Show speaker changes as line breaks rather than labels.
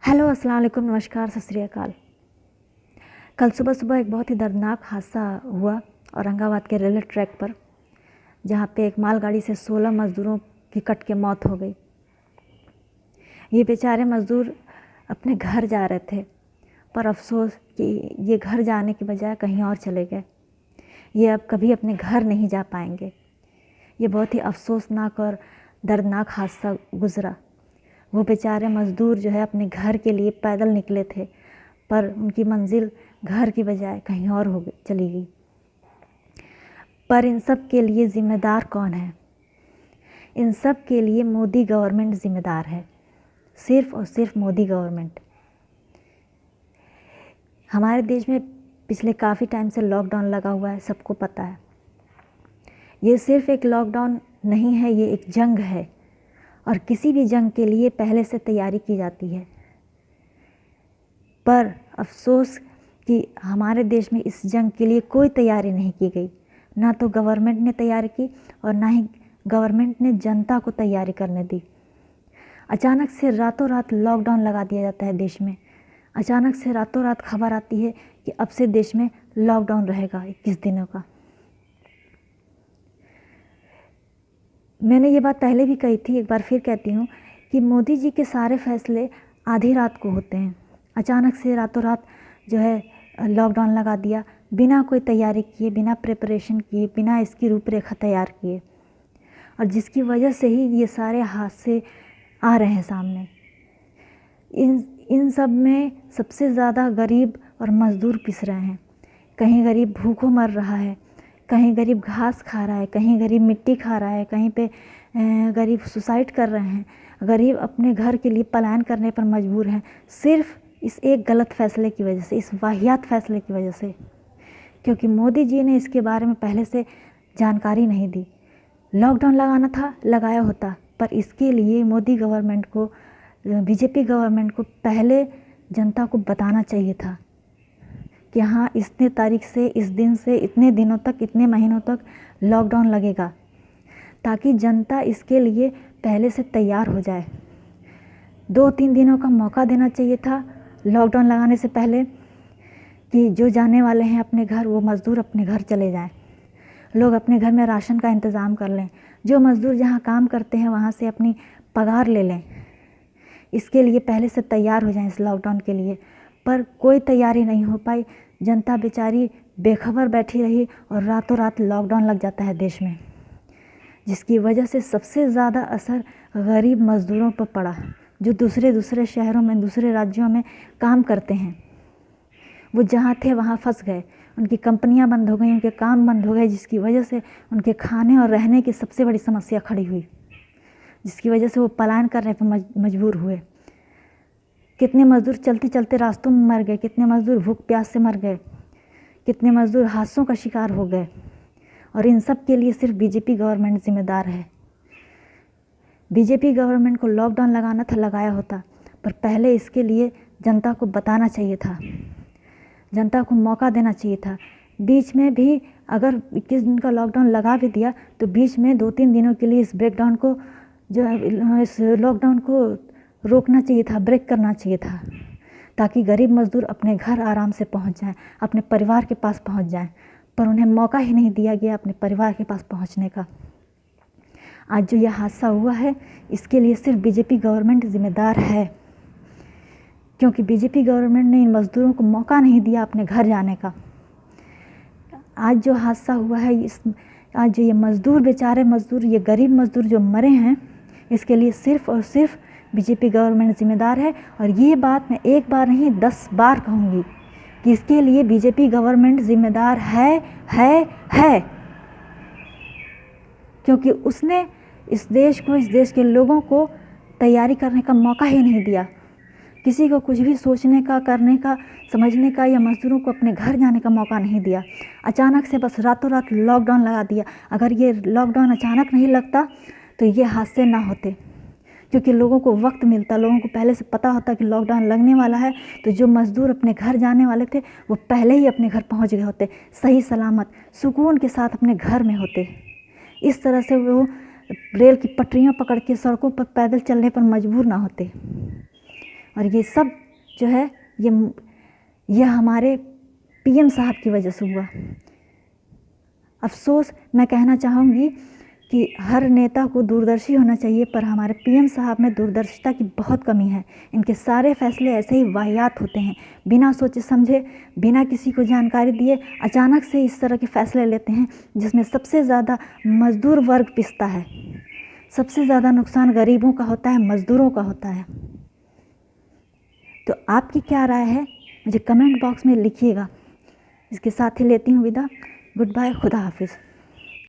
Hello, अस्सलाम वालेकुम, नमस्कार, सत श्री अकाल। कल सुबह सुबह एक बहुत ही दर्दनाक हादसा हुआ औरंगाबाद के रेलवे ट्रैक पर, जहाँ पे एक मालगाड़ी से 16 मज़दूरों की कट के मौत हो गई। ये बेचारे मज़दूर अपने घर जा रहे थे, पर अफसोस कि ये घर जाने के बजाय कहीं और चले गए। ये अब कभी अपने घर नहीं जा पाएंगे। ये बहुत ही अफसोसनाक और दर्दनाक हादसा गुज़रा। वो बेचारे मज़दूर जो है अपने घर के लिए पैदल निकले थे, पर उनकी मंजिल घर की बजाय कहीं और हो गई, चली गई। पर इन सब के लिए ज़िम्मेदार कौन है? इन सब के लिए मोदी गवर्नमेंट ज़िम्मेदार है, सिर्फ़ और सिर्फ मोदी गवर्नमेंट। हमारे देश में पिछले काफ़ी टाइम से लॉकडाउन लगा हुआ है, सबको पता है। ये सिर्फ़ एक लॉकडाउन नहीं है, ये एक जंग है, और किसी भी जंग के लिए पहले से तैयारी की जाती है। पर अफसोस कि हमारे देश में इस जंग के लिए कोई तैयारी नहीं की गई। ना तो गवर्नमेंट ने तैयारी की और ना ही गवर्नमेंट ने जनता को तैयारी करने दी। अचानक से रातों रात लॉकडाउन लगा दिया जाता है देश में। अचानक से रातों रात खबर आती है कि अब से देश में लॉकडाउन रहेगा 21 दिनों का। मैंने ये बात पहले भी कही थी, एक बार फिर कहती हूँ कि मोदी जी के सारे फैसले आधी रात को होते हैं। अचानक से रातों रात जो है लॉकडाउन लगा दिया, बिना कोई तैयारी किए, बिना प्रिपरेशन किए, बिना इसकी रूपरेखा तैयार किए, और जिसकी वजह से ही ये सारे हादसे आ रहे हैं सामने। इन सब में सबसे ज़्यादा गरीब और मज़दूर पिस रहे हैं। कहीं गरीब भूखों मर रहा है, कहीं गरीब घास खा रहा है, कहीं गरीब मिट्टी खा रहा है, कहीं पे गरीब सुसाइड कर रहे हैं, गरीब अपने घर के लिए पलायन करने पर मजबूर हैं, सिर्फ इस एक गलत फ़ैसले की वजह से, इस वाहियात फ़ैसले की वजह से। क्योंकि मोदी जी ने इसके बारे में पहले से जानकारी नहीं दी। लॉकडाउन लगाना था, लगाया होता, पर इसके लिए मोदी गवर्नमेंट को, बीजेपी गवर्नमेंट को पहले जनता को बताना चाहिए था कि हाँ, इतने तारीख से, इस दिन से, इतने दिनों तक, इतने महीनों तक लॉकडाउन लगेगा, ताकि जनता इसके लिए पहले से तैयार हो जाए। 2-3 दिनों का मौका देना चाहिए था लॉकडाउन लगाने से पहले, कि जो जाने वाले हैं अपने घर, वो मज़दूर अपने घर चले जाएं। लोग अपने घर में राशन का इंतज़ाम कर लें। जो मज़दूर जहाँ काम करते हैं वहाँ से अपनी पगार ले लें। इसके लिए पहले से तैयार हो जाएं इस लॉकडाउन के लिए। पर कोई तैयारी नहीं हो पाई। जनता बेचारी बेखबर बैठी रही और रातों रात लॉकडाउन लग जाता है देश में, जिसकी वजह से सबसे ज़्यादा असर गरीब मज़दूरों पर पड़ा, जो दूसरे शहरों में, दूसरे राज्यों में काम करते हैं। वो जहाँ थे वहाँ फंस गए, उनकी कंपनियाँ बंद हो गई, उनके काम बंद हो गए, जिसकी वजह से उनके खाने और रहने की सबसे बड़ी समस्या खड़ी हुई, जिसकी वजह से वो पलायन करने पर मजबूर हुए। कितने मज़दूर चलते चलते रास्तों में मर गए, कितने मज़दूर भूख प्यास से मर गए, कितने मज़दूर हादसों का शिकार हो गए। और इन सब के लिए सिर्फ बीजेपी गवर्नमेंट ज़िम्मेदार है। बीजेपी गवर्नमेंट को लॉकडाउन लगाना था, लगाया होता, पर पहले इसके लिए जनता को बताना चाहिए था, जनता को मौका देना चाहिए था। बीच में भी अगर 21 दिन का लॉकडाउन लगा भी दिया, तो बीच में 2-3 दिनों के लिए इस ब्रेकडाउन को, जो है इस लॉकडाउन को रोकना चाहिए था, ब्रेक करना चाहिए था, ताकि गरीब मज़दूर अपने घर आराम से पहुंच जाएं, अपने परिवार के पास पहुंच जाएं। पर उन्हें मौका ही नहीं दिया गया अपने परिवार के पास पहुंचने का। आज जो यह हादसा हुआ है, इसके लिए सिर्फ बीजेपी गवर्नमेंट ज़िम्मेदार है, क्योंकि बीजेपी गवर्नमेंट ने इन मज़दूरों को मौका नहीं दिया अपने घर जाने का। आज जो हादसा हुआ है, आज जो ये मज़दूर, बेचारे मज़दूर, ये गरीब मज़दूर जो मरे हैं, इसके लिए सिर्फ़ और सिर्फ बीजेपी गवर्नमेंट ज़िम्मेदार है। और ये बात मैं एक बार नहीं 10 बार कहूँगी कि इसके लिए बीजेपी गवर्नमेंट ज़िम्मेदार है, क्योंकि उसने इस देश को, इस देश के लोगों को तैयारी करने का मौका ही नहीं दिया। किसी को कुछ भी सोचने का, करने का, समझने का, या मज़दूरों को अपने घर जाने का मौका नहीं दिया। अचानक से बस रातों रात लॉकडाउन लगा दिया। अगर ये लॉकडाउन अचानक नहीं लगता तो ये हादसे ना होते, क्योंकि लोगों को वक्त मिलता, लोगों को पहले से पता होता कि लॉकडाउन लगने वाला है, तो जो मज़दूर अपने घर जाने वाले थे वो पहले ही अपने घर पहुंच गए होते, सही सलामत, सुकून के साथ अपने घर में होते। इस तरह से वो रेल की पटरियां पकड़ के सड़कों पर पैदल चलने पर मजबूर ना होते। और ये सब जो है ये हमारे पीएम साहब की वजह से हुआ। अफसोस मैं कहना चाहूँगी कि हर नेता को दूरदर्शी होना चाहिए, पर हमारे पीएम साहब में दूरदर्शिता की बहुत कमी है। इनके सारे फैसले ऐसे ही वाहियात होते हैं, बिना सोचे समझे, बिना किसी को जानकारी दिए अचानक से इस तरह के फैसले लेते हैं जिसमें सबसे ज़्यादा मज़दूर वर्ग पिसता है। सबसे ज़्यादा नुकसान गरीबों का होता है, मज़दूरों का होता है। तो आपकी क्या राय है मुझे कमेंट बॉक्स में लिखिएगा। इसके साथ ही लेती हूँ विदा। गुड बाय, खुदा हाफिज़।